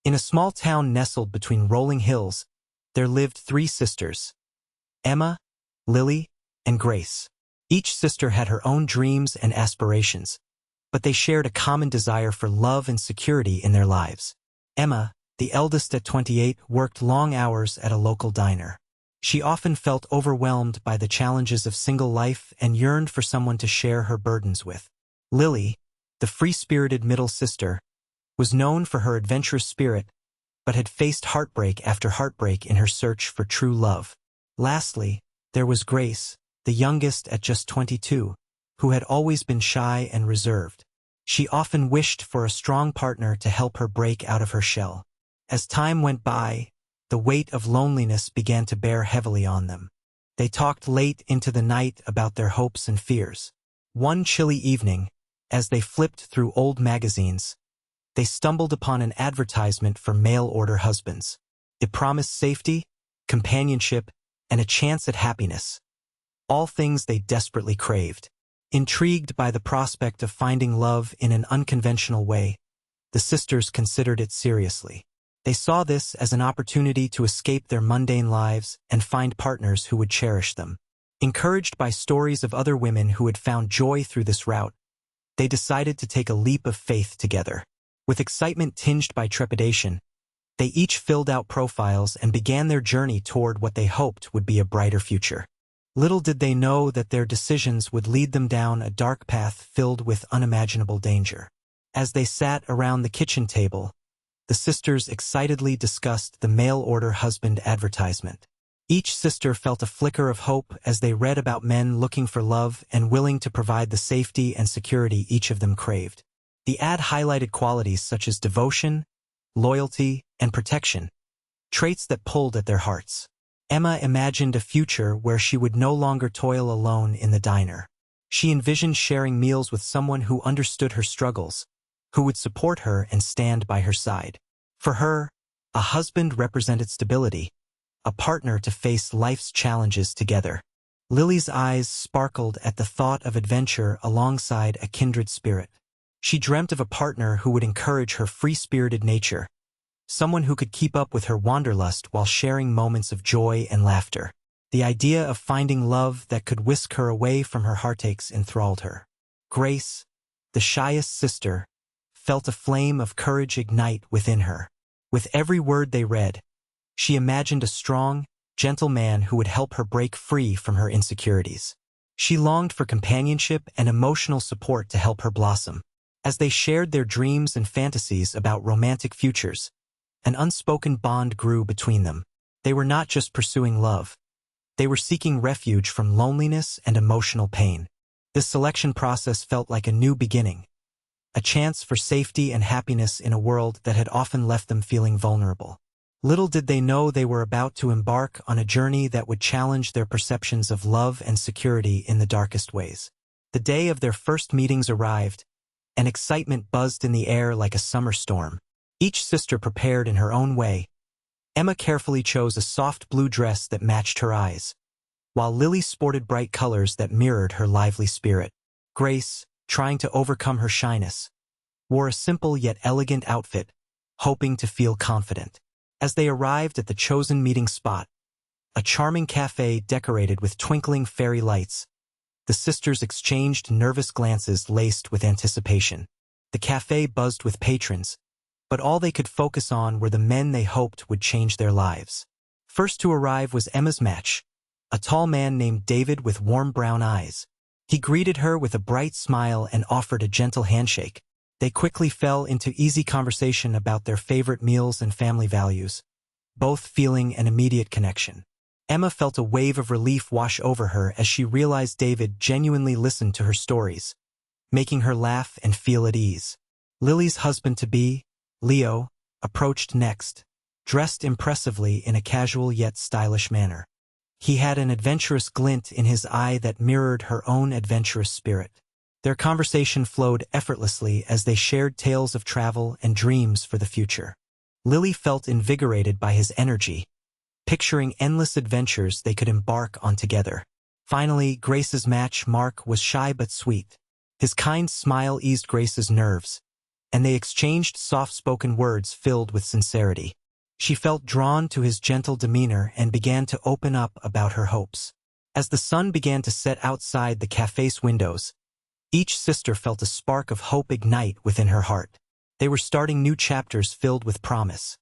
In a small town nestled between rolling hills, there lived three sisters: Emma, Lily, and Grace. Each sister had her own dreams and aspirations, but they shared a common desire for love and security in their lives. Emma, the eldest at 28, worked long hours at a local diner. She often felt overwhelmed by the challenges of single life and yearned for someone to share her burdens with. Lily, the free-spirited middle sister, was known for her adventurous spirit, but had faced heartbreak after heartbreak in her search for true love. Lastly, there was Grace, the youngest at just 22, who had always been shy and reserved. She often wished for a strong partner to help her break out of her shell. As time went by, the weight of loneliness began to bear heavily on them. They talked late into the night about their hopes and fears. One chilly evening, as they flipped through old magazines, they stumbled upon an advertisement for mail-order husbands. It promised safety, companionship, and a chance at happiness. All things they desperately craved. Intrigued by the prospect of finding love in an unconventional way, the sisters considered it seriously. They saw this as an opportunity to escape their mundane lives and find partners who would cherish them. Encouraged by stories of other women who had found joy through this route, they decided to take a leap of faith together. With excitement tinged by trepidation, they each filled out profiles and began their journey toward what they hoped would be a brighter future. Little did they know that their decisions would lead them down a dark path filled with unimaginable danger. As they sat around the kitchen table, the sisters excitedly discussed the mail-order husband advertisement. Each sister felt a flicker of hope as they read about men looking for love and willing to provide the safety and security each of them craved. The ad highlighted qualities such as devotion, loyalty, and protection, traits that pulled at their hearts. Emma imagined a future where she would no longer toil alone in the diner. She envisioned sharing meals with someone who understood her struggles, who would support her and stand by her side. For her, a husband represented stability, a partner to face life's challenges together. Lily's eyes sparkled at the thought of adventure alongside a kindred spirit. She dreamt of a partner who would encourage her free-spirited nature, someone who could keep up with her wanderlust while sharing moments of joy and laughter. The idea of finding love that could whisk her away from her heartaches enthralled her. Grace, the shyest sister, felt a flame of courage ignite within her. With every word they read, she imagined a strong, gentle man who would help her break free from her insecurities. She longed for companionship and emotional support to help her blossom. As they shared their dreams and fantasies about romantic futures, an unspoken bond grew between them. They were not just pursuing love. They were seeking refuge from loneliness and emotional pain. This selection process felt like a new beginning, a chance for safety and happiness in a world that had often left them feeling vulnerable. Little did they know they were about to embark on a journey that would challenge their perceptions of love and security in the darkest ways. The day of their first meetings arrived, and excitement buzzed in the air like a summer storm. Each sister prepared in her own way. Emma carefully chose a soft blue dress that matched her eyes, while Lily sported bright colors that mirrored her lively spirit. Grace, trying to overcome her shyness, wore a simple yet elegant outfit, hoping to feel confident. As they arrived at the chosen meeting spot, a charming cafe decorated with twinkling fairy lights, the sisters exchanged nervous glances laced with anticipation. The cafe buzzed with patrons, but all they could focus on were the men they hoped would change their lives. First to arrive was Emma's match, a tall man named David with warm brown eyes. He greeted her with a bright smile and offered a gentle handshake. They quickly fell into easy conversation about their favorite meals and family values, both feeling an immediate connection. Emma felt a wave of relief wash over her as she realized David genuinely listened to her stories, making her laugh and feel at ease. Lily's husband-to-be, Leo, approached next, dressed impressively in a casual yet stylish manner. He had an adventurous glint in his eye that mirrored her own adventurous spirit. Their conversation flowed effortlessly as they shared tales of travel and dreams for the future. Lily felt invigorated by his energy, picturing endless adventures they could embark on together. Finally, Grace's match, Mark, was shy but sweet. His kind smile eased Grace's nerves, and they exchanged soft-spoken words filled with sincerity. She felt drawn to his gentle demeanor and began to open up about her hopes. As the sun began to set outside the cafe's windows, each sister felt a spark of hope ignite within her heart. They were starting new chapters filled with promise.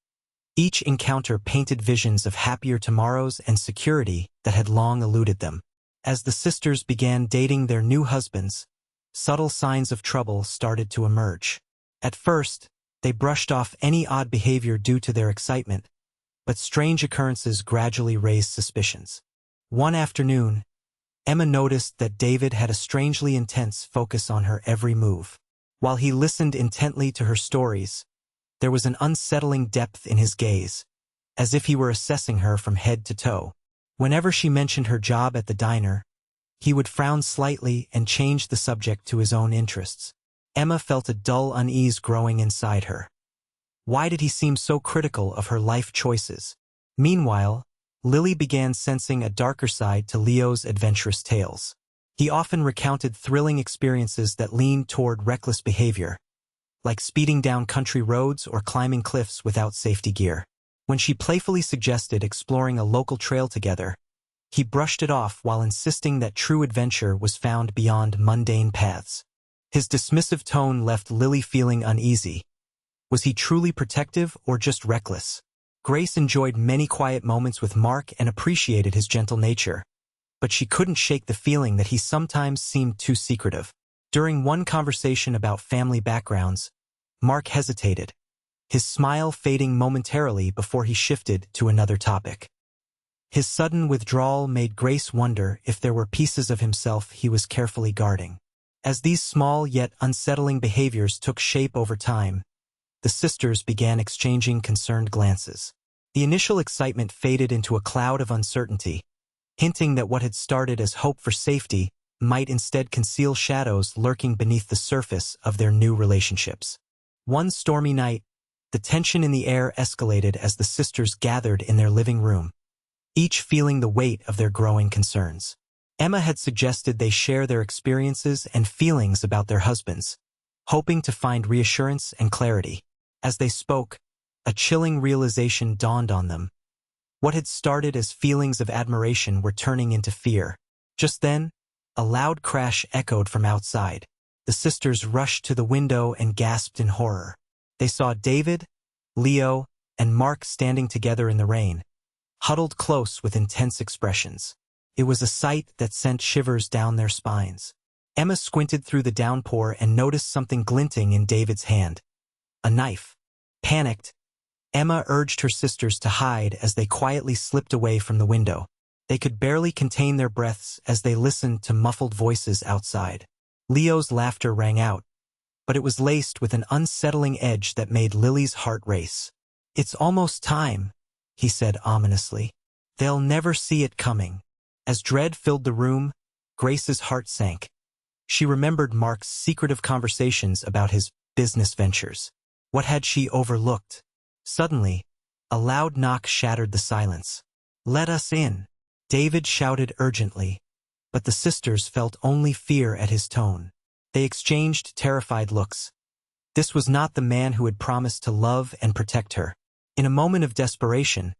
Each encounter painted visions of happier tomorrows and security that had long eluded them. As the sisters began dating their new husbands, subtle signs of trouble started to emerge. At first, they brushed off any odd behavior due to their excitement, but strange occurrences gradually raised suspicions. One afternoon, Emma noticed that David had a strangely intense focus on her every move. While he listened intently to her stories, there was an unsettling depth in his gaze, as if he were assessing her from head to toe. Whenever she mentioned her job at the diner, he would frown slightly and change the subject to his own interests. Emma felt a dull unease growing inside her. Why did he seem so critical of her life choices? Meanwhile, Lily began sensing a darker side to Leo's adventurous tales. He often recounted thrilling experiences that leaned toward reckless behavior, like speeding down country roads or climbing cliffs without safety gear. When she playfully suggested exploring a local trail together, he brushed it off while insisting that true adventure was found beyond mundane paths. His dismissive tone left Lily feeling uneasy. Was he truly protective or just reckless? Grace enjoyed many quiet moments with Mark and appreciated his gentle nature, but she couldn't shake the feeling that he sometimes seemed too secretive. During one conversation about family backgrounds, Mark hesitated, his smile fading momentarily before he shifted to another topic. His sudden withdrawal made Grace wonder if there were pieces of himself he was carefully guarding. As these small yet unsettling behaviors took shape over time, the sisters began exchanging concerned glances. The initial excitement faded into a cloud of uncertainty, hinting that what had started as hope for safety might instead conceal shadows lurking beneath the surface of their new relationships. One stormy night, the tension in the air escalated as the sisters gathered in their living room, each feeling the weight of their growing concerns. Emma had suggested they share their experiences and feelings about their husbands, hoping to find reassurance and clarity. As they spoke, a chilling realization dawned on them. What had started as feelings of admiration were turning into fear. Just then, a loud crash echoed from outside. The sisters rushed to the window and gasped in horror. They saw David, Leo, and Mark standing together in the rain, huddled close with intense expressions. It was a sight that sent shivers down their spines. Emma squinted through the downpour and noticed something glinting in David's hand. A knife. Panicked, Emma urged her sisters to hide as they quietly slipped away from the window. They could barely contain their breaths as they listened to muffled voices outside. Leo's laughter rang out, but it was laced with an unsettling edge that made Lily's heart race. "It's almost time," he said ominously. "They'll never see it coming." As dread filled the room, Grace's heart sank. She remembered Mark's secretive conversations about his business ventures. What had she overlooked? Suddenly, a loud knock shattered the silence. "Let us in," David shouted urgently, but the sisters felt only fear at his tone. They exchanged terrified looks. This was not the man who had promised to love and protect her. In a moment of desperation,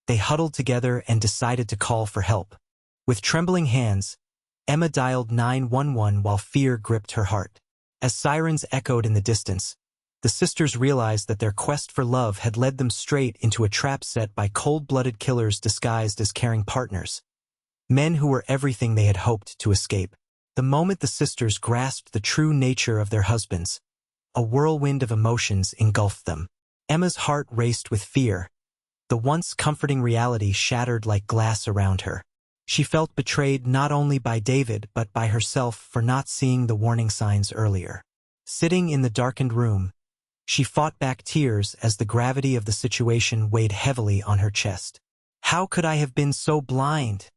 they huddled together and decided to call for help. With trembling hands, Emma dialed 911 while fear gripped her heart. As sirens echoed in the distance, the sisters realized that their quest for love had led them straight into a trap set by cold-blooded killers disguised as caring partners, men who were everything they had hoped to escape. The moment the sisters grasped the true nature of their husbands, a whirlwind of emotions engulfed them. Emma's heart raced with fear. The once comforting reality shattered like glass around her. She felt betrayed not only by David but by herself for not seeing the warning signs earlier. Sitting in the darkened room, she fought back tears as the gravity of the situation weighed heavily on her chest. "How could I have been so blind?"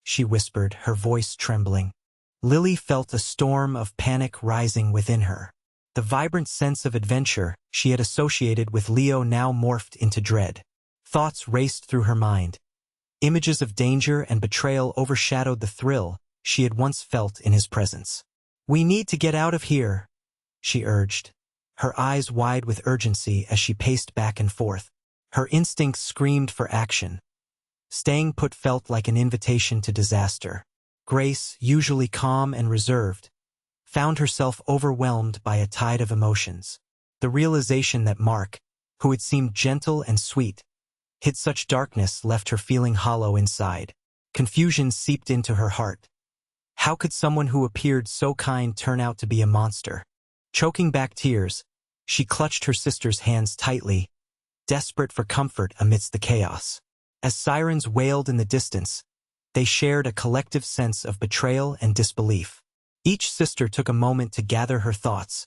she whispered, her voice trembling. Lily felt a storm of panic rising within her. The vibrant sense of adventure she had associated with Leo now morphed into dread. Thoughts raced through her mind. Images of danger and betrayal overshadowed the thrill she had once felt in his presence. "We need to get out of here," she urged. her eyes wide with urgency as she paced back and forth. Her instincts screamed for action. Staying put felt like an invitation to disaster. Grace, usually calm and reserved, found herself overwhelmed by a tide of emotions. The realization that Mark, who had seemed gentle and sweet, hid such darkness left her feeling hollow inside. Confusion seeped into her heart. How could someone who appeared so kind turn out to be a monster? Choking back tears, she clutched her sister's hands tightly, desperate for comfort amidst the chaos. As sirens wailed in the distance, they shared a collective sense of betrayal and disbelief. Each sister took a moment to gather her thoughts,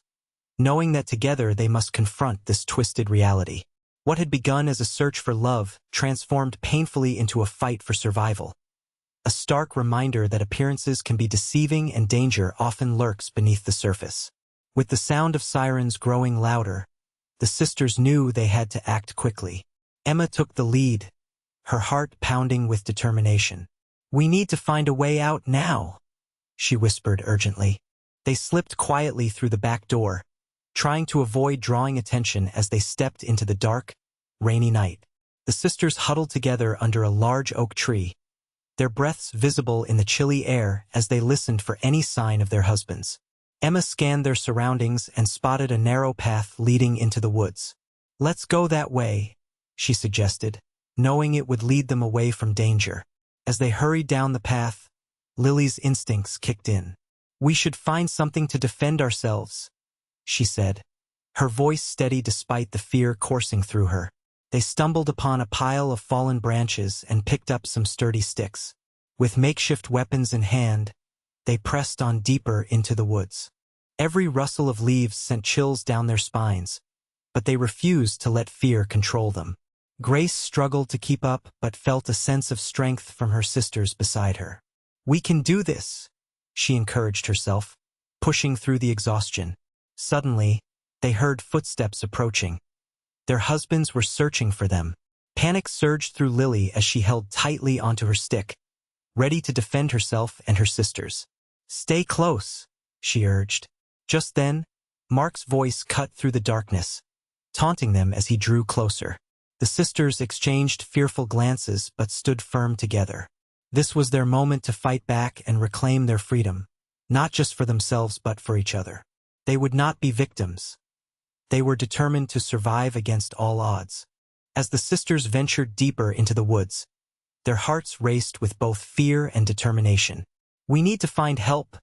knowing that together they must confront this twisted reality. What had begun as a search for love transformed painfully into a fight for survival. A stark reminder that appearances can be deceiving and danger often lurks beneath the surface. With the sound of sirens growing louder, the sisters knew they had to act quickly. Emma took the lead, her heart pounding with determination. "We need to find a way out now," she whispered urgently. They slipped quietly through the back door, trying to avoid drawing attention as they stepped into the dark, rainy night. The sisters huddled together under a large oak tree, their breaths visible in the chilly air as they listened for any sign of their husbands. Emma scanned their surroundings and spotted a narrow path leading into the woods. "Let's go that way," she suggested, knowing it would lead them away from danger. As they hurried down the path, Lily's instincts kicked in. "We should find something to defend ourselves," she said, her voice steady despite the fear coursing through her. They stumbled upon a pile of fallen branches and picked up some sturdy sticks. With makeshift weapons in hand, they pressed on deeper into the woods. Every rustle of leaves sent chills down their spines, but they refused to let fear control them. Grace struggled to keep up but felt a sense of strength from her sisters beside her. "We can do this," she encouraged herself, pushing through the exhaustion. Suddenly, they heard footsteps approaching. Their husbands were searching for them. Panic surged through Lily as she held tightly onto her stick, ready to defend herself and her sisters. "Stay close," she urged. Just then, Mark's voice cut through the darkness, taunting them as he drew closer. The sisters exchanged fearful glances but stood firm together. This was their moment to fight back and reclaim their freedom, not just for themselves but for each other. They would not be victims. They were determined to survive against all odds. As the sisters ventured deeper into the woods, their hearts raced with both fear and determination. "We need to find help,"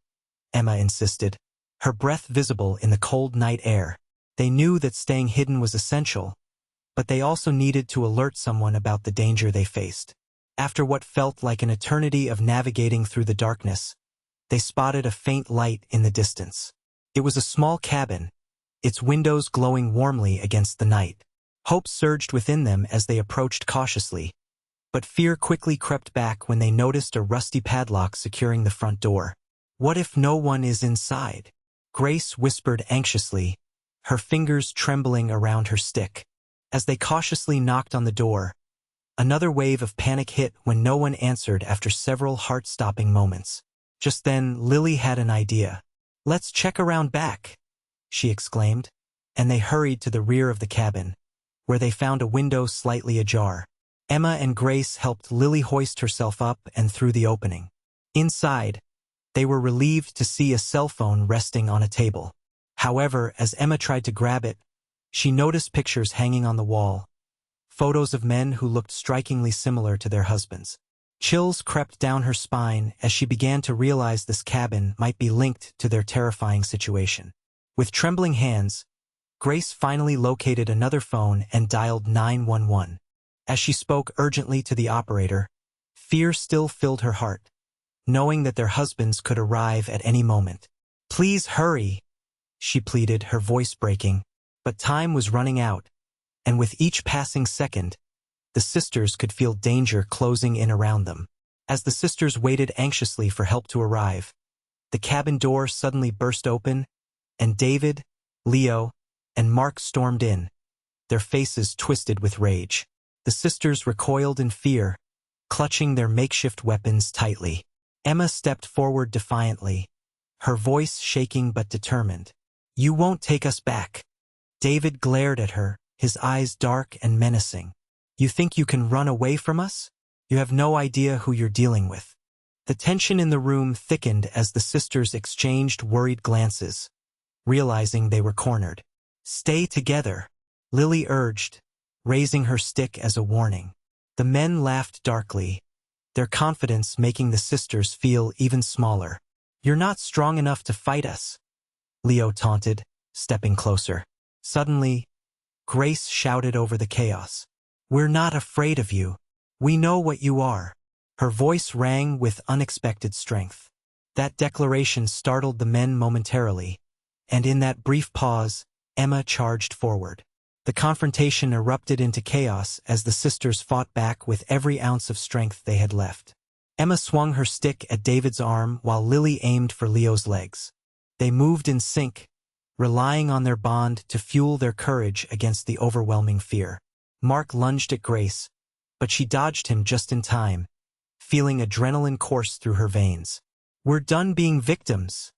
Emma insisted, her breath visible in the cold night air. They knew that staying hidden was essential, but they also needed to alert someone about the danger they faced. After what felt like an eternity of navigating through the darkness, they spotted a faint light in the distance. It was a small cabin, its windows glowing warmly against the night. Hope surged within them as they approached cautiously, but fear quickly crept back when they noticed a rusty padlock securing the front door. "What if no one is inside?" Grace whispered anxiously, her fingers trembling around her stick. As they cautiously knocked on the door, another wave of panic hit when no one answered after several heart-stopping moments. Just then, Lily had an idea. "Let's check around back," she exclaimed, and they hurried to the rear of the cabin, where they found a window slightly ajar. Emma and Grace helped Lily hoist herself up and through the opening. Inside, they were relieved to see a cell phone resting on a table. However, as Emma tried to grab it, she noticed pictures hanging on the wall, photos of men who looked strikingly similar to their husbands. Chills crept down her spine as she began to realize this cabin might be linked to their terrifying situation. With trembling hands, Grace finally located another phone and dialed 911. As she spoke urgently to the operator, fear still filled her heart, knowing that their husbands could arrive at any moment. "Please hurry," she pleaded, her voice breaking. But time was running out, and with each passing second, the sisters could feel danger closing in around them. As the sisters waited anxiously for help to arrive, the cabin door suddenly burst open, and David, Leo, and Mark stormed in, their faces twisted with rage. The sisters recoiled in fear, clutching their makeshift weapons tightly. Emma stepped forward defiantly, her voice shaking but determined. "You won't take us back," David glared at her, his eyes dark and menacing. "You think you can run away from us? You have no idea who you're dealing with." The tension in the room thickened as the sisters exchanged worried glances, realizing they were cornered. "Stay together," Lily urged, raising her stick as a warning. The men laughed darkly, their confidence making the sisters feel even smaller. "You're not strong enough to fight us," Leo taunted, stepping closer. Suddenly, Grace shouted over the chaos. "We're not afraid of you. We know what you are." Her voice rang with unexpected strength. That declaration startled the men momentarily, and in that brief pause, Emma charged forward. The confrontation erupted into chaos as the sisters fought back with every ounce of strength they had left. Emma swung her stick at David's arm while Lily aimed for Leo's legs. They moved in sync, relying on their bond to fuel their courage against the overwhelming fear. Mark lunged at Grace, but she dodged him just in time, feeling adrenaline course through her veins. "We're done being victims,"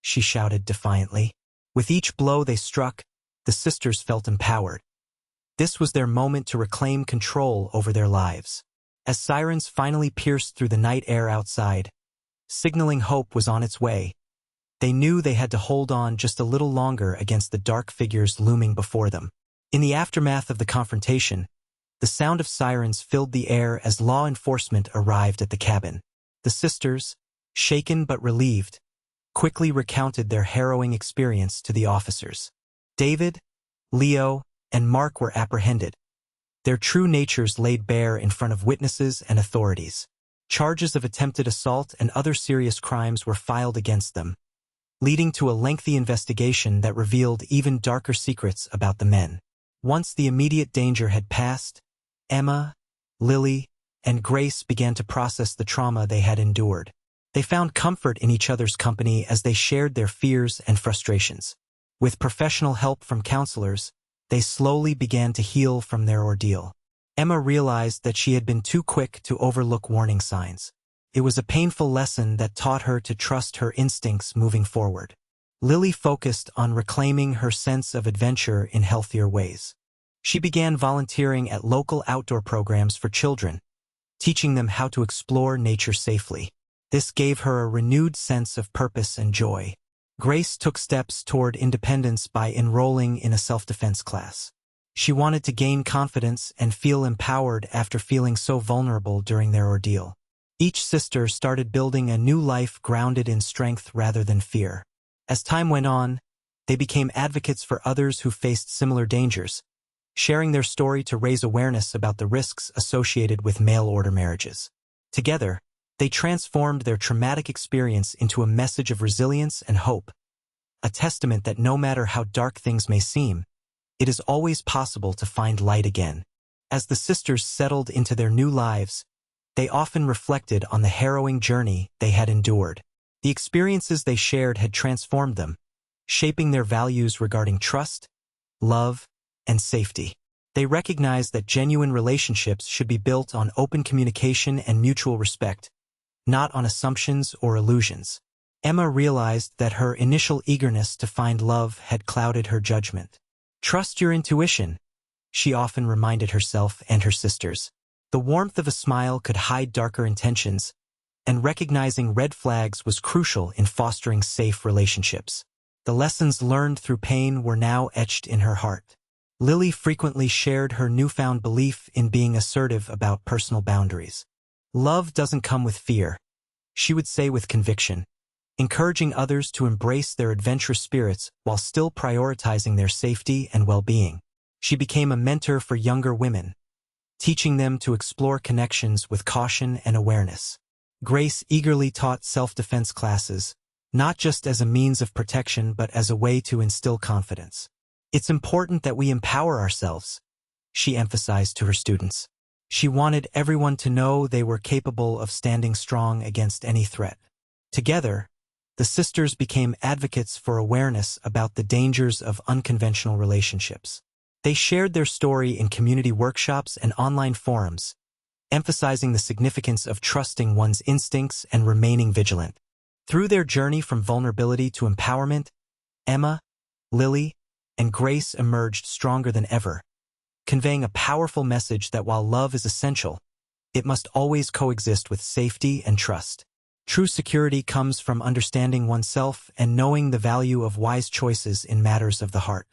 she shouted defiantly. With each blow they struck, the sisters felt empowered. This was their moment to reclaim control over their lives. As sirens finally pierced through the night air outside, signaling hope was on its way, they knew they had to hold on just a little longer against the dark figures looming before them. In the aftermath of the confrontation, the sound of sirens filled the air as law enforcement arrived at the cabin. The sisters, shaken but relieved, quickly recounted their harrowing experience to the officers. David, Leo, and Mark were apprehended, their true natures laid bare in front of witnesses and authorities. Charges of attempted assault and other serious crimes were filed against them, leading to a lengthy investigation that revealed even darker secrets about the men. Once the immediate danger had passed, Emma, Lily, and Grace began to process the trauma they had endured. They found comfort in each other's company as they shared their fears and frustrations. With professional help from counselors, they slowly began to heal from their ordeal. Emma realized that she had been too quick to overlook warning signs. It was a painful lesson that taught her to trust her instincts moving forward. Lily focused on reclaiming her sense of adventure in healthier ways. She began volunteering at local outdoor programs for children, teaching them how to explore nature safely. This gave her a renewed sense of purpose and joy. Grace took steps toward independence by enrolling in a self-defense class. She wanted to gain confidence and feel empowered after feeling so vulnerable during their ordeal. Each sister started building a new life grounded in strength rather than fear. As time went on, they became advocates for others who faced similar dangers, sharing their story to raise awareness about the risks associated with mail-order marriages. Together, they transformed their traumatic experience into a message of resilience and hope, a testament that no matter how dark things may seem, it is always possible to find light again. As the sisters settled into their new lives, they often reflected on the harrowing journey they had endured. The experiences they shared had transformed them, shaping their values regarding trust, love, and safety. They recognized that genuine relationships should be built on open communication and mutual respect, not on assumptions or illusions. Emma realized that her initial eagerness to find love had clouded her judgment. "Trust your intuition," she often reminded herself and her sisters. The warmth of a smile could hide darker intentions, and recognizing red flags was crucial in fostering safe relationships. The lessons learned through pain were now etched in her heart. Lily frequently shared her newfound belief in being assertive about personal boundaries. "Love doesn't come with fear," she would say with conviction, encouraging others to embrace their adventurous spirits while still prioritizing their safety and well-being. She became a mentor for younger women, teaching them to explore connections with caution and awareness. Grace eagerly taught self-defense classes, not just as a means of protection but as a way to instill confidence. "It's important that we empower ourselves," she emphasized to her students. She wanted everyone to know they were capable of standing strong against any threat. Together, the sisters became advocates for awareness about the dangers of unconventional relationships. They shared their story in community workshops and online forums, emphasizing the significance of trusting one's instincts and remaining vigilant. Through their journey from vulnerability to empowerment, Emma, Lily, and Grace emerged stronger than ever, conveying a powerful message that while love is essential, it must always coexist with safety and trust. True security comes from understanding oneself and knowing the value of wise choices in matters of the heart.